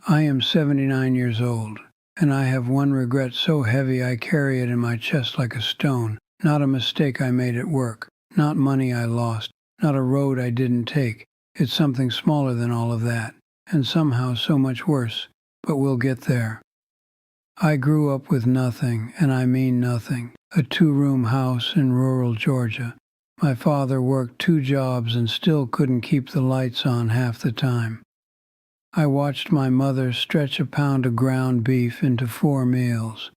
I am 79 years old, and I have one regret so heavy I carry it in my chest like a stone. Not a mistake I made at work, not money I lost, not a road I didn't take. It's something smaller than all of that, and somehow so much worse, but we'll get there. I grew up with nothing, and I mean nothing. A 2-room house in rural Georgia. My father worked 2 jobs and still couldn't keep the lights on half the time. I watched my mother stretch a pound of ground beef into 4 meals.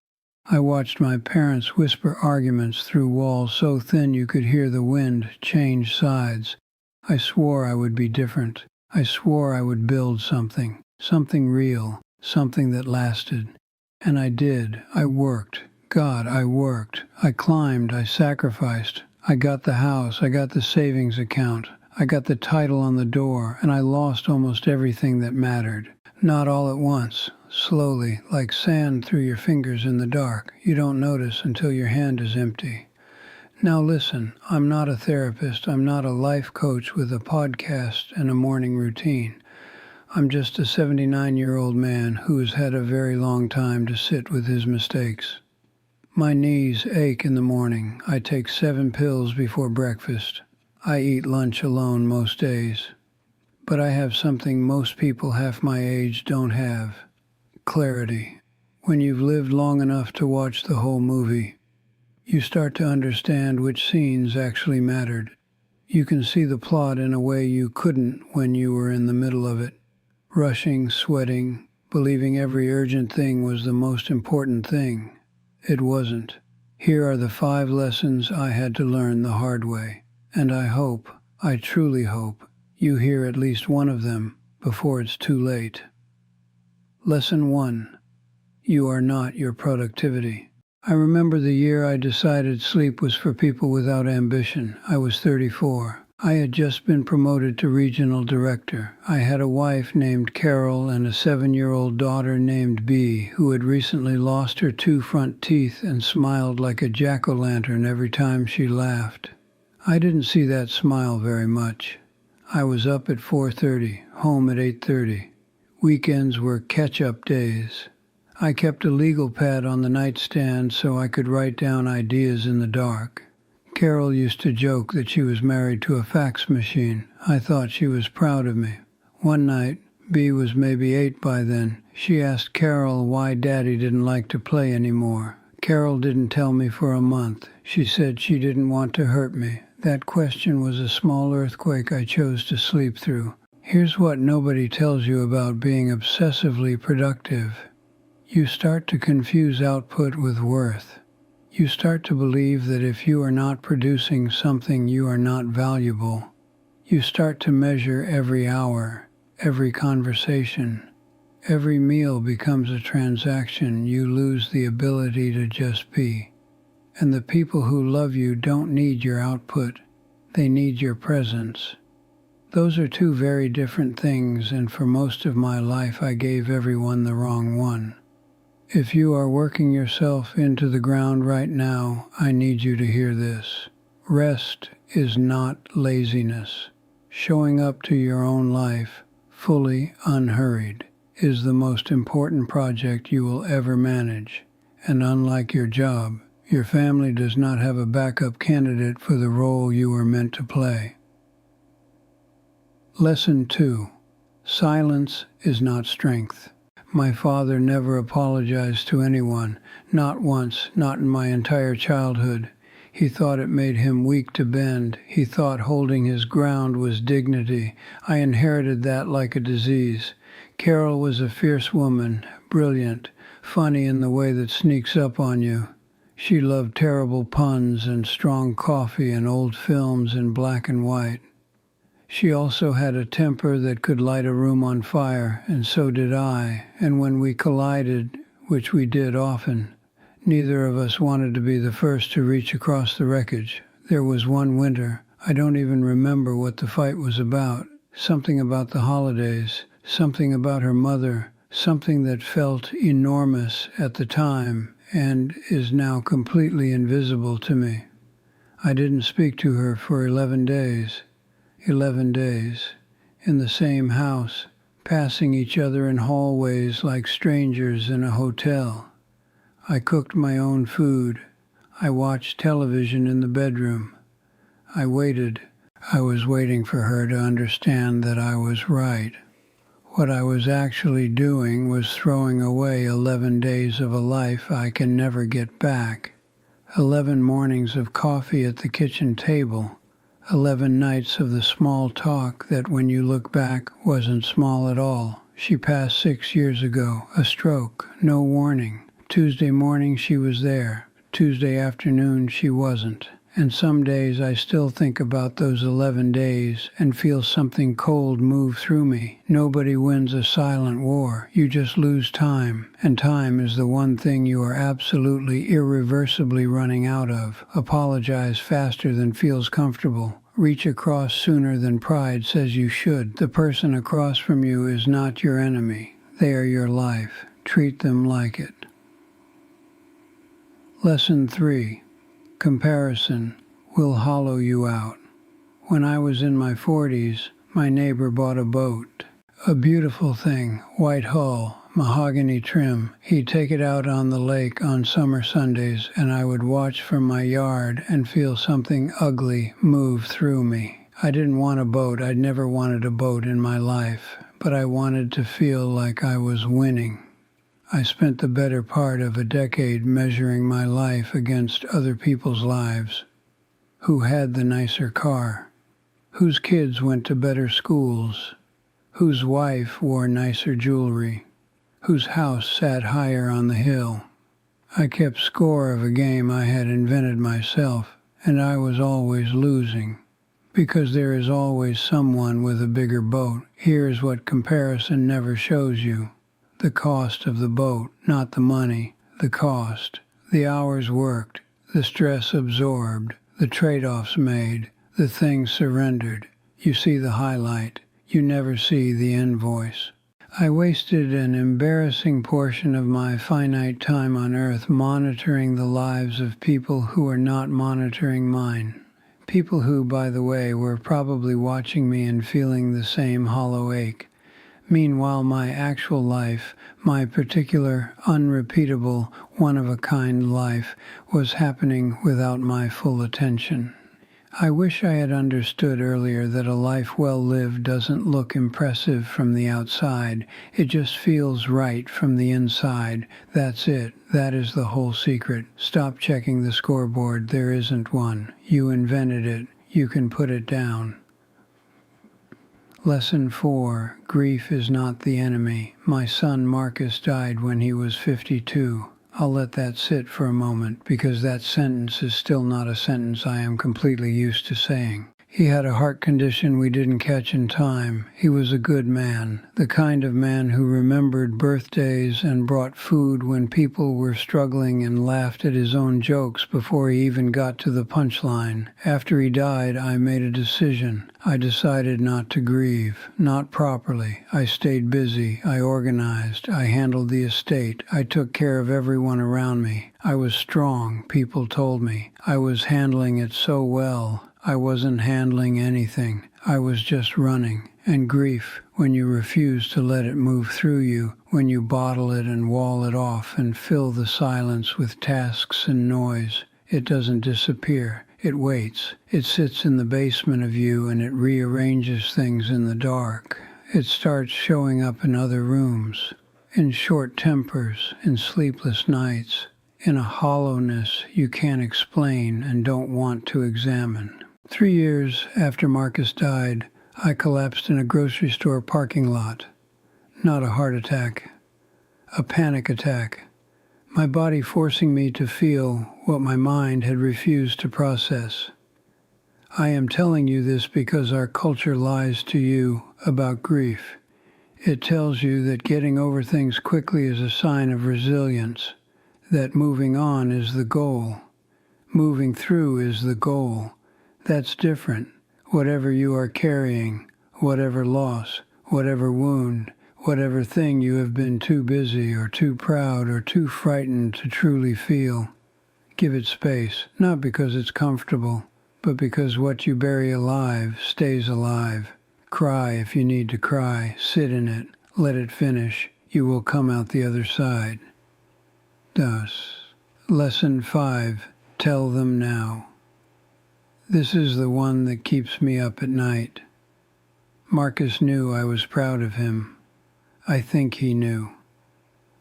I watched my parents whisper arguments through walls so thin you could hear the wind change sides. I swore I would be different. I swore I would build something real, something that lasted. And I did. I worked. God, I worked. I climbed. I sacrificed. I got the house. I got the savings account. I got the title on the door, and I lost almost everything that mattered. Not all at once. Slowly, like sand through your fingers in the dark. You don't notice until your hand is empty. Now listen, I'm not a therapist. I'm not a life coach with a podcast and a morning routine. I'm just a 79-year-old man who has had a very long time to sit with his mistakes. My knees ache in the morning. I take 7 pills before breakfast. I eat lunch alone most days. But I have something most people half my age don't have. Clarity. When you've lived long enough to watch the whole movie, you start to understand which scenes actually mattered. You can see the plot in a way you couldn't when you were in the middle of it. Rushing, sweating, believing every urgent thing was the most important thing. It wasn't. Here are the 5 lessons I had to learn the hard way. And I truly hope, you hear at least one of them before it's too late. Lesson 1. You are not your productivity. I remember the year I decided sleep was for people without ambition. I was 34. I had just been promoted to regional director. I had a wife named Carol and a 7-year-old daughter named Bee, who had recently lost her 2 front teeth and smiled like a jack-o'-lantern every time she laughed. I didn't see that smile very much. I was up at 4:30, home at 8:30. Weekends were catch-up days. I kept a legal pad on the nightstand so I could write down ideas in the dark. Carol used to joke that she was married to a fax machine. I thought she was proud of me. One night, Bee was maybe 8 by then. She asked Carol why Daddy didn't like to play anymore. Carol didn't tell me for a month. She said she didn't want to hurt me. That question was a small earthquake I chose to sleep through. Here's what nobody tells you about being obsessively productive. You start to confuse output with worth. You start to believe that if you are not producing something, you are not valuable. You start to measure every hour, every conversation. Every meal becomes a transaction. You lose the ability to just be. And the people who love you don't need your output. They need your presence. Those are 2 very different things, and for most of my life I gave everyone the wrong one. If you are working yourself into the ground right now, I need you to hear this. Rest is not laziness. Showing up to your own life, fully unhurried, is the most important project you will ever manage. And unlike your job, your family does not have a backup candidate for the role you were meant to play. Lesson 2. Silence is not strength. My father never apologized to anyone, not once, not in my entire childhood. He thought it made him weak to bend. He thought holding his ground was dignity. I inherited that like a disease. Carol was a fierce woman, brilliant, funny in the way that sneaks up on you. She loved terrible puns and strong coffee and old films in black and white. She also had a temper that could light a room on fire, and so did I, and when we collided, which we did often, neither of us wanted to be the first to reach across the wreckage. There was one winter, I don't even remember what the fight was about, something about the holidays, something about her mother, something that felt enormous at the time and is now completely invisible to me. I didn't speak to her for 11 days. 11 days, in the same house, passing each other in hallways like strangers in a hotel. I cooked my own food. I watched television in the bedroom. I waited. I was waiting for her to understand that I was right. What I was actually doing was throwing away 11 days of a life I can never get back. 11 mornings of coffee at the kitchen table. 11 nights of the small talk that, when you look back, wasn't small at all. She passed 6 years ago. A stroke. No warning. Tuesday morning she was there. Tuesday afternoon she wasn't. And some days I still think about those 11 days and feel something cold move through me. Nobody wins a silent war. You just lose time. And time is the one thing you are absolutely irreversibly running out of. Apologize faster than feels comfortable. Reach across sooner than pride says you should. The person across from you is not your enemy. They are your life. Treat them like it. Lesson 3. Comparison will hollow you out. When I was in my 40s, my neighbor bought a boat. A beautiful thing, white hull, mahogany trim. He'd take it out on the lake on summer Sundays, and I would watch from my yard and feel something ugly move through me. I didn't want a boat. I'd never wanted a boat in my life, but I wanted to feel like I was winning. I spent the better part of a decade measuring my life against other people's lives. Who had the nicer car? Whose kids went to better schools? Whose wife wore nicer jewelry? Whose house sat higher on the hill? I kept score of a game I had invented myself, and I was always losing. Because there is always someone with a bigger boat. Here is what comparison never shows you. The cost of the boat, not the money, the cost, the hours worked, the stress absorbed, the trade-offs made, the things surrendered. You see the highlight, you never see the invoice. I wasted an embarrassing portion of my finite time on earth monitoring the lives of people who are not monitoring mine. People who, by the way, were probably watching me and feeling the same hollow ache. Meanwhile, my actual life, my particular, unrepeatable, one-of-a-kind life, was happening without my full attention. I wish I had understood earlier that a life well lived doesn't look impressive from the outside. It just feels right from the inside. That's it. That is the whole secret. Stop checking the scoreboard. There isn't one. You invented it. You can put it down. Lesson 4. Grief is not the enemy. My son Marcus died when he was 52. I'll let that sit for a moment because that sentence is still not a sentence I am completely used to saying. He had a heart condition we didn't catch in time. He was a good man, the kind of man who remembered birthdays and brought food when people were struggling and laughed at his own jokes before he even got to the punchline. After he died, I made a decision. I decided not to grieve, not properly. I stayed busy. I organized. I handled the estate. I took care of everyone around me. I was strong, people told me. I was handling it so well. I wasn't handling anything. I was just running. And grief, when you refuse to let it move through you, when you bottle it and wall it off and fill the silence with tasks and noise, it doesn't disappear. It waits. It sits in the basement of you and it rearranges things in the dark. It starts showing up in other rooms, in short tempers, in sleepless nights, in a hollowness you can't explain and don't want to examine. 3 years after Marcus died, I collapsed in a grocery store parking lot. Not a heart attack, a panic attack. My body forcing me to feel what my mind had refused to process. I am telling you this because our culture lies to you about grief. It tells you that getting over things quickly is a sign of resilience, that moving on is the goal. Moving through is the goal. That's different. Whatever you are carrying, whatever loss, whatever wound, whatever thing you have been too busy or too proud or too frightened to truly feel, give it space, not because it's comfortable, but because what you bury alive stays alive. Cry if you need to cry, sit in it, Let it finish. You will come out the other side. Thus, Lesson 5, tell them now. This is the one that keeps me up at night. Marcus knew I was proud of him. I think he knew.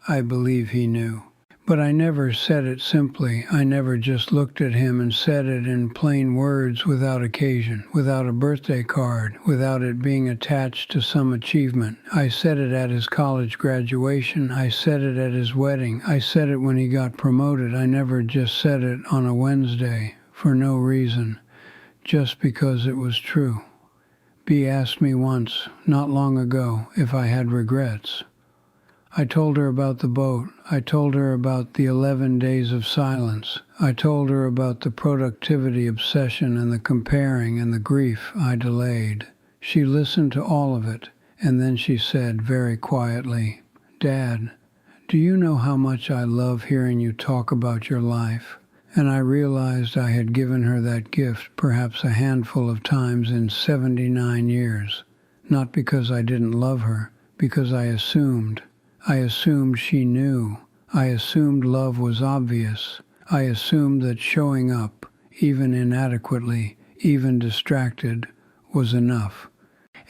I believe he knew. But I never said it simply. I never just looked at him and said it in plain words without occasion, without a birthday card, without it being attached to some achievement. I said it at his college graduation. I said it at his wedding. I said it when he got promoted. I never just said it on a Wednesday for no reason, just because it was true. Bea asked me once, not long ago, if I had regrets. I told her about the boat. I told her about the 11 days of silence. I told her about the productivity obsession and the comparing and the grief I delayed. She listened to all of it, and then she said very quietly, "Dad, do you know how much I love hearing you talk about your life?" And I realized I had given her that gift perhaps a handful of times in 79 years, not because I didn't love her, because I assumed she knew. I assumed love was obvious. I assumed that showing up, even inadequately, even distracted, was enough.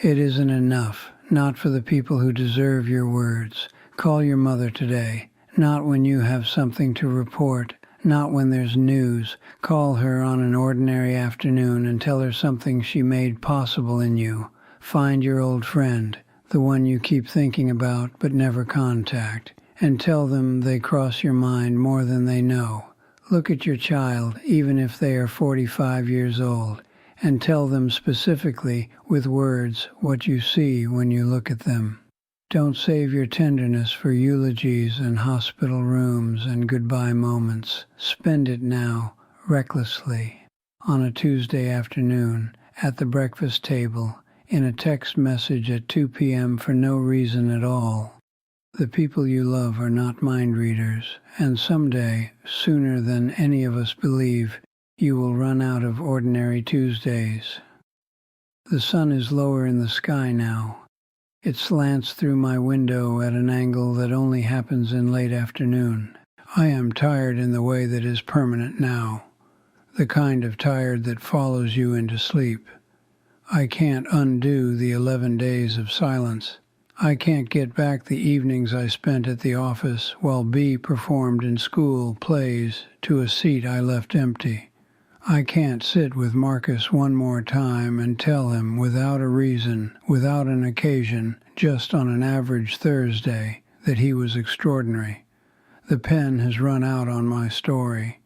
It isn't enough, not for the people who deserve your words. Call your mother today, not when you have something to report, not when there's news. Call her on an ordinary afternoon and tell her something she made possible in you. Find your old friend, the one you keep thinking about but never contact, and tell them they cross your mind more than they know. Look at your child, even if they are 45 years old, and tell them specifically with words what you see when you look at them. Don't save your tenderness for eulogies and hospital rooms and goodbye moments. Spend it now, recklessly, on a Tuesday afternoon, at the breakfast table, in a text message at 2 p.m. for no reason at all. The people you love are not mind readers, and someday, sooner than any of us believe, you will run out of ordinary Tuesdays. The sun is lower in the sky now. It slants through my window at an angle that only happens in late afternoon. I am tired in the way that is permanent now, the kind of tired that follows you into sleep. I can't undo the 11 days of silence. I can't get back the evenings I spent at the office while Bea performed in school plays to a seat I left empty. I can't sit with Marcus one more time and tell him without a reason, without an occasion, just on an average Thursday, that he was extraordinary. The pen has run out on my story,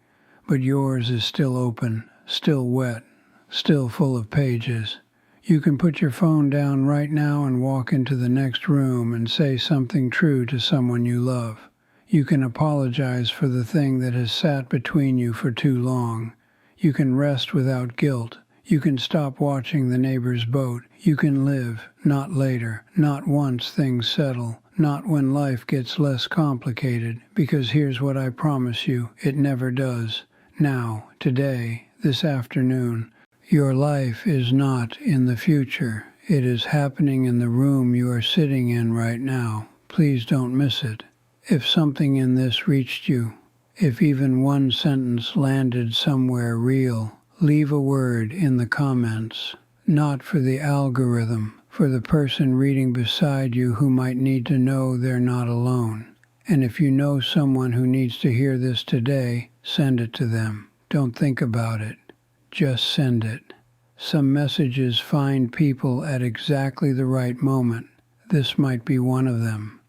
but yours is still open, still wet, still full of pages. You can put your phone down right now and walk into the next room and say something true to someone you love. You can apologize for the thing that has sat between you for too long. You can rest without guilt. You can stop watching the neighbor's boat. You can live, not later, not once things settle, not when life gets less complicated, because here's what I promise you, it never does. Now, today, this afternoon, your life is not in the future. It is happening in the room you are sitting in right now. Please don't miss it. If something in this reached you, if even one sentence landed somewhere real, leave a word in the comments. Not for the algorithm, for the person reading beside you who might need to know they're not alone. And if you know someone who needs to hear this today, send it to them. Don't think about it. Just send it. Some messages find people at exactly the right moment. This might be one of them.